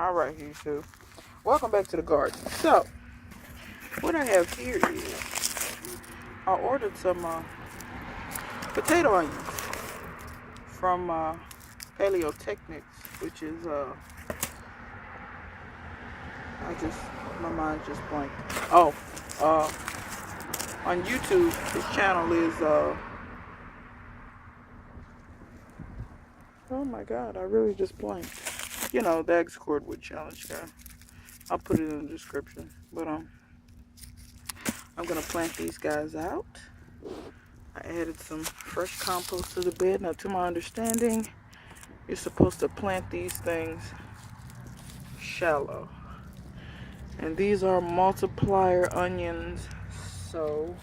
Alright, YouTube. Welcome back to the garden. So, what I have here is, I ordered some potato onions from Paleo Technics, which is, my mind just blanked. Oh, on YouTube, his channel is, oh my god, I really just blanked. You know, the Cordwood challenge guy. I'll put it in the description. But I'm gonna plant these guys out. I added some fresh compost to the bed. Now, to my understanding, you're supposed to plant these things shallow. And these are multiplier onions, so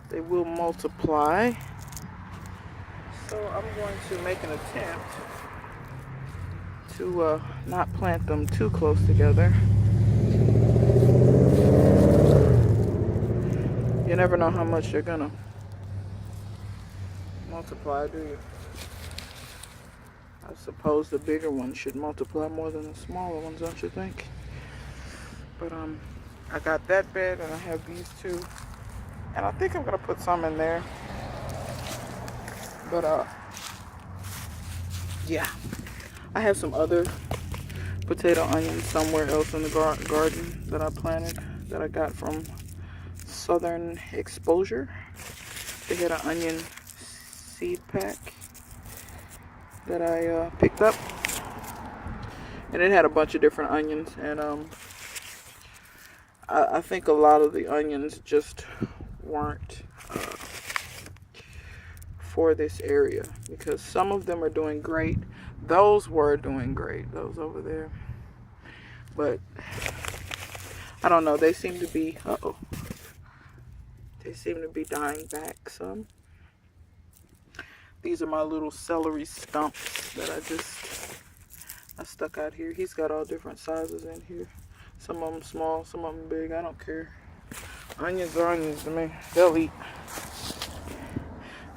they will multiply. So I'm going to make an attempt to not plant them too close together. You never know how much they're gonna multiply, do you? I suppose the bigger ones should multiply more than the smaller ones, don't you think? But I got that bed and I have these two, and I think I'm gonna put some in there. But yeah, I have some other potato onions somewhere else in the garden that I planted, that I got from Southern Exposure. They had an onion seed pack that I picked up, and it had a bunch of different onions, and I think a lot of the onions just weren't for this area, because some of them are doing great. Those were doing great, those over there, but I don't know, they seem to be they seem to be dying back some. These are my little celery stumps that I stuck out here. He's got all different sizes in here. Some of them small, some of them big. I don't care. Onions are onions to me. They'll eat.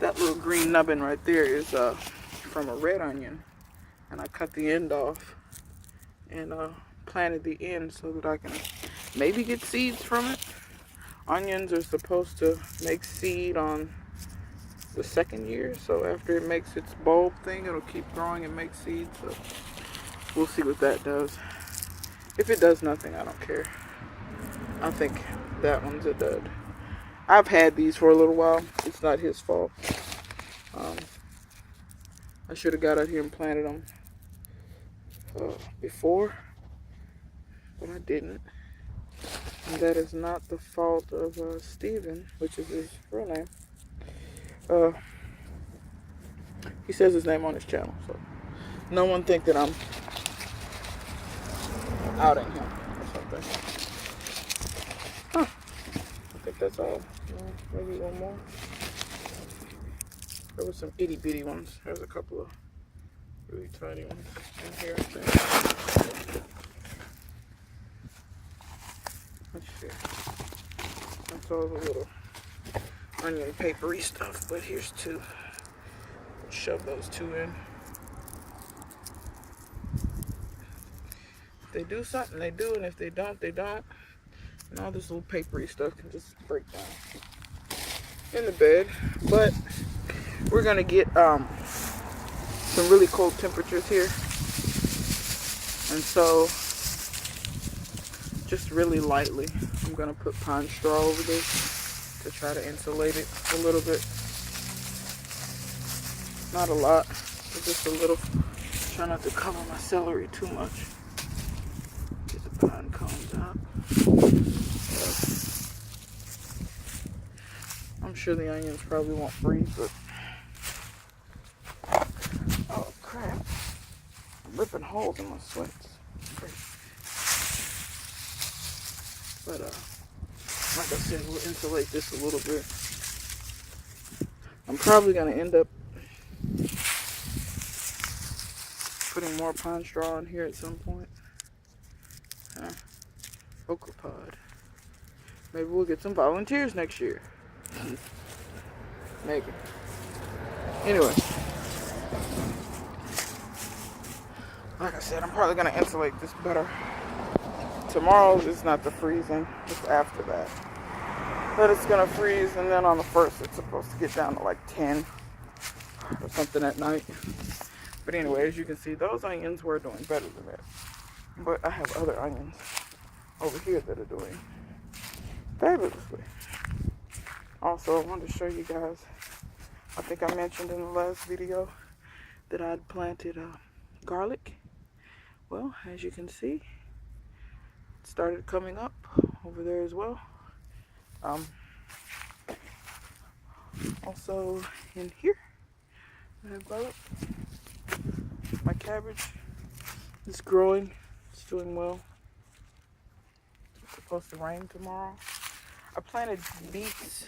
That little green nubbin right there is from a red onion. And I cut the end off and planted the end so that I can maybe get seeds from it. Onions are supposed to make seed on the second year, so after it makes its bulb thing, it'll keep growing and make seeds. So we'll see what that does. If it does nothing, I don't care. I think that one's a dud. I've had these for a little while. It's not his fault. I should have got out here and planted them before, but I didn't. And that is not the fault of Steven, which is his real name. He says his name on his channel, so no one think that I'm outing him or something. Huh. I think that's all. Maybe one more. There were some itty bitty ones. There's a couple of really tiny ones in here, I think. Let's see. That's all the little onion papery stuff, but here's two. Shove those two in. If they do something, they do, and if they don't, they don't. And all this little papery stuff can just break down in the bed. But we're gonna get some really cold temperatures here, and so just really lightly I'm gonna put pine straw over this to try to insulate it a little bit. Not a lot, but just a little. Try not to cover my celery too much. Get the pine cones out. I'm sure the onions probably won't freeze, but oh crap! I'm ripping holes in my sweats. Great. But like I said, we'll insulate this a little bit. I'm probably gonna end up putting more pine straw in here at some point. Okra pod. Maybe we'll get some volunteers next year. Maybe. Anyway. Like I said, I'm probably gonna insulate this better. Tomorrow is not the freezing, it's after that. But it's gonna freeze, and then on the 1st it's supposed to get down to like 10 or something at night. But anyway, as you can see, those onions were doing better than that. But I have other onions over here that are doing fabulously. Also, I wanted to show you guys, I think I mentioned in the last video that I'd planted garlic. Well, as you can see, it started coming up over there as well. Also in here, I have garlic. My cabbage is growing. It's doing well. It's supposed to rain tomorrow. I planted beets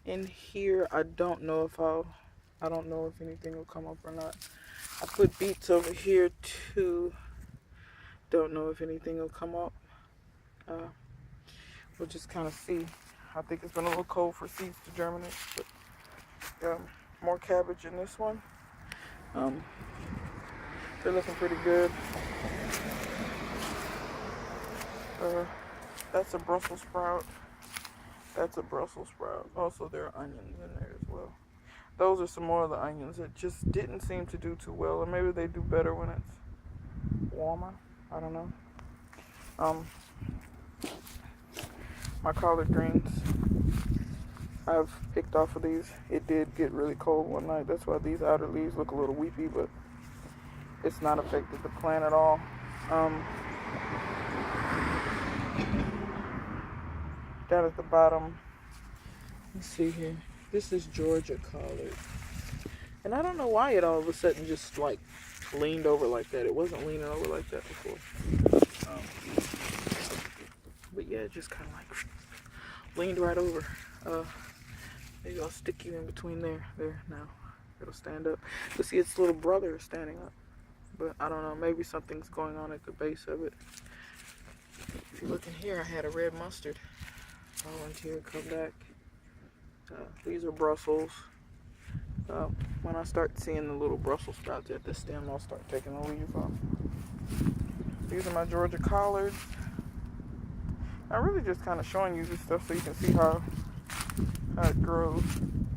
in here. I don't know if anything will come up or not. I put beets over here too. Don't know if anything will come up. We'll just kind of see. I think it's been a little cold for seeds to germinate, but more cabbage in this one. They're looking pretty good. That's a Brussels sprout. That's a Brussels sprout. Also, there are onions in there as well. Those are some more of the onions that just didn't seem to do too well, or maybe they do better when it's warmer. I don't know. My collard greens, I've picked off of these. It did get really cold one night. That's why these outer leaves look a little weepy, but it's not affected the plant at all. Down at the bottom, let's see here. This is Georgia collard. And I don't know why it all of a sudden just like leaned over like that. It wasn't leaning over like that before. But yeah, it just kind of like leaned right over. Maybe I'll stick you in between there. There, now. It'll stand up. You'll see its little brother is standing up. But I don't know, maybe something's going on at the base of it. If you look in here, I had a red mustard. Volunteer, come back. These are Brussels. When I start seeing the little Brussels sprouts at the stem, I'll start taking the leaves off. These are my Georgia collards. I'm really just kind of showing you this stuff so you can see how it grows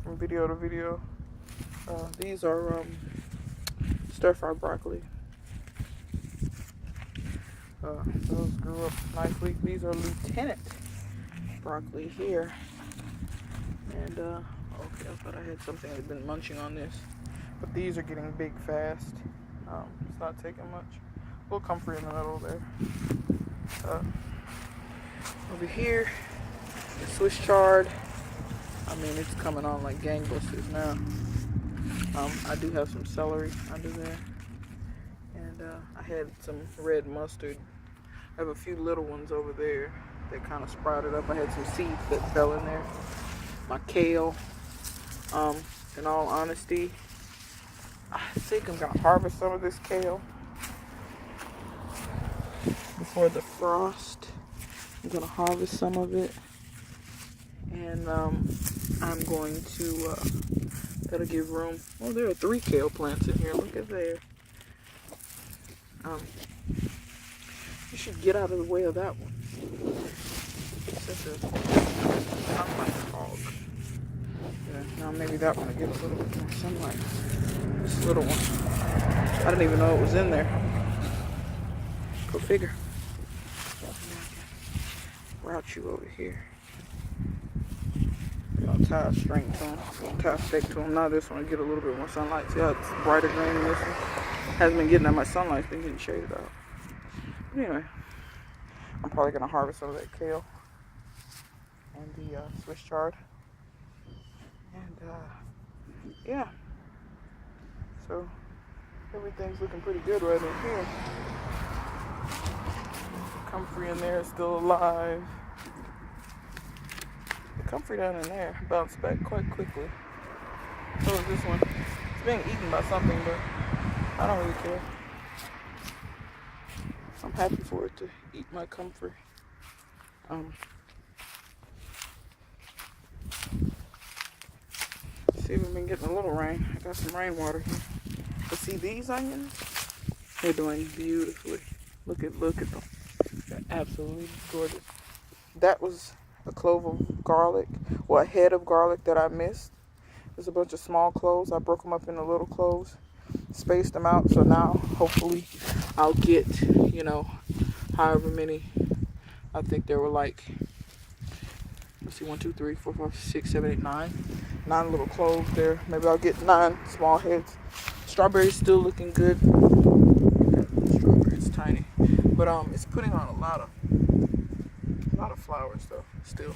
from video to video. These are stir-fried broccoli. Those grew up nicely. These are lieutenant broccoli here. And, okay, I thought I had something that had been munching on this. But these are getting big fast. It's not taking much. A little comfrey in the middle there. Over here, the Swiss chard. I mean, it's coming on like gangbusters now. I do have some celery under there. And I had some red mustard. I have a few little ones over there that kind of sprouted up. I had some seeds that fell in there. My kale. In all honesty, I think I'm going to harvest some of this kale before the frost. I'm going to harvest some of it. And I'm going to, that'll give room. Oh, there are 3 kale plants in here. Look at there. You should get out of the way of that one. I'm like a hog. Yeah, now maybe that one will get a little bit more sunlight. This little one. I didn't even know it was in there. Go figure. Route you over here. I'll tie a string to him. Tie a stake to him. Now this one will get a little bit more sunlight. See how it's brighter green in this one? Hasn't been getting that much sunlight. It's been getting shaded out. But anyway, I'm probably going to harvest some of that kale and the Swiss chard. And yeah. So everything's looking pretty good right in here. The comfrey in there is still alive. The comfrey down in there bounced back quite quickly. So is this one. It's being eaten by something, but I don't really care. I'm happy for it to eat my comfrey. See, we've been getting a little rain. I got some rainwater here. But see these onions? They're doing beautifully. Look at them. They're absolutely gorgeous. That was a clove of garlic, or a head of garlic that I missed. There's a bunch of small cloves. I broke them up into little cloves, spaced them out. So now, hopefully, I'll get, however many. I think there were like, let's see, 1, 2, 3, 4, 5, 6, 7, 8, 9. 9 little cloves there. Maybe I'll get 9 small heads. Strawberries still looking good. Strawberries tiny, but it's putting on a lot of flowers though. Still,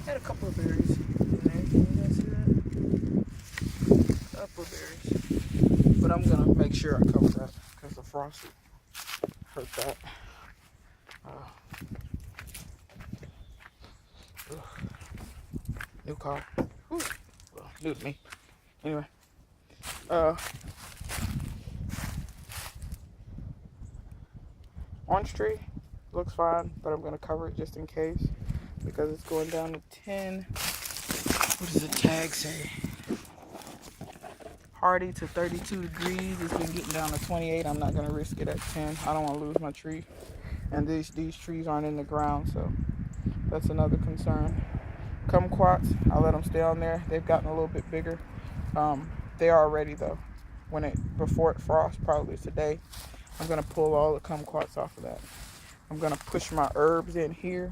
had a couple of berries in there. Can you guys see that? A couple of berries, but I'm gonna make sure I cover that because the frost hurt that. New car. Whew. Well, new to me. Anyway. Orange tree looks fine, but I'm going to cover it just in case because it's going down to 10. What does the tag say? Hardy to 32 degrees. It's been getting down to 28. I'm not going to risk it at 10. I don't want to lose my tree. And these trees aren't in the ground, so that's another concern. Kumquats, I'll let them stay on there. They've gotten a little bit bigger. They are ready though. Before it frosts, probably today, I'm going to pull all the kumquats off of that. I'm going to push my herbs in here.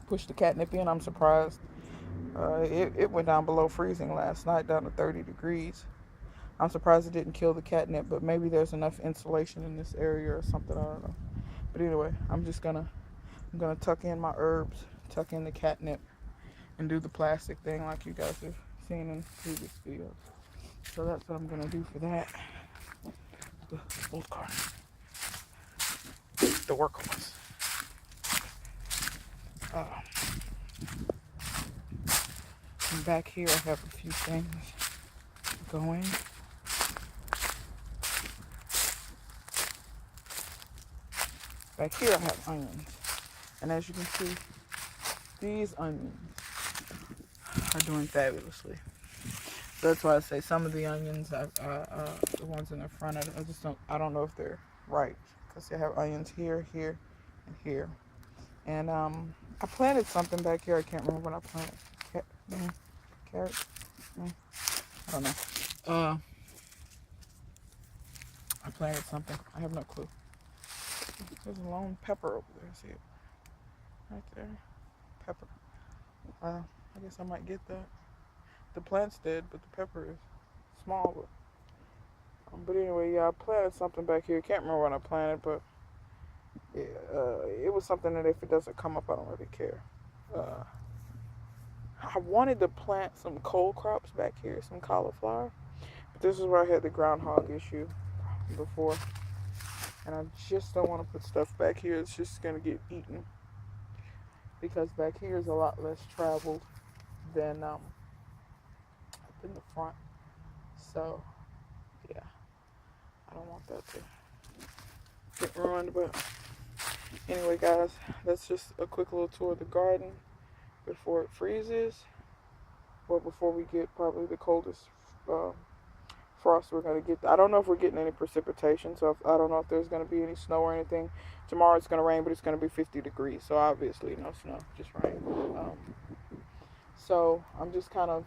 Push the catnip in. I'm surprised. It went down below freezing last night, down to 30 degrees. I'm surprised it didn't kill the catnip, but maybe there's enough insulation in this area or something. I don't know. But anyway, I'm gonna tuck in my herbs, tuck in the catnip, and do the plastic thing like you guys have seen in previous videos. So that's what I'm gonna do for that. The old car. The workhorse. And back here I have a few things going. Back here I have onions. And as you can see, these onions are doing fabulously. So that's why I say some of the onions, the ones in the front, I don't know if they're right. Because they have onions here, here, and here. And I planted something back here. I can't remember what I planted. Carrots? I don't know. I planted something. I have no clue. There's a lone pepper over there. See it? Right there. Pepper. I guess I might get that. The plant's dead, but the pepper is small. But anyway, yeah, I planted something back here. Can't remember what I planted, but it was something that if it doesn't come up, I don't really care. I wanted to plant some cold crops back here, some cauliflower. But this is where I had the groundhog issue before. And I just don't want to put stuff back here. It's just going to get eaten. Because back here is a lot less traveled than up in the front. So, yeah. I don't want that to get ruined. But anyway, guys, that's just a quick little tour of the garden before it freezes. Or before we get probably the coldest frost we're going to get. I don't know if we're getting any precipitation, so I don't know if there's going to be any snow or anything. Tomorrow it's going to rain, but it's going to be 50 degrees, so obviously no snow, just rain. So I'm just kind of,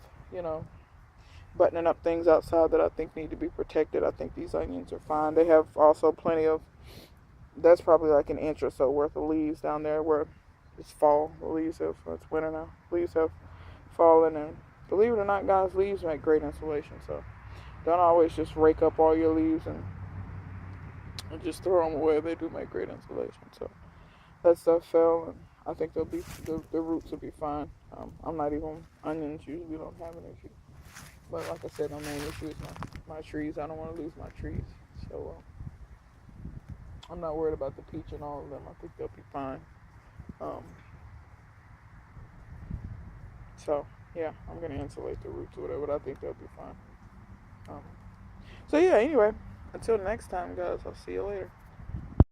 buttoning up things outside that I think need to be protected. I think these onions are fine. They have also plenty of, that's probably like an inch or so worth of leaves down there where it's fall. The leaves have, it's winter now. Leaves have fallen, and believe it or not, guys, leaves make great insulation, so don't always just rake up all your leaves and just throw them away. They do make great insulation. So that stuff fell, and I think they'll be the roots will be fine. I'm not even, onions usually don't have an issue, but like I said, my main issue is my trees. I don't want to lose my trees, so I'm not worried about the peach and all of them. I think they'll be fine. So yeah, I'm gonna insulate the roots or whatever, but I think they'll be fine. So yeah, anyway, until next time, guys, I'll see you later.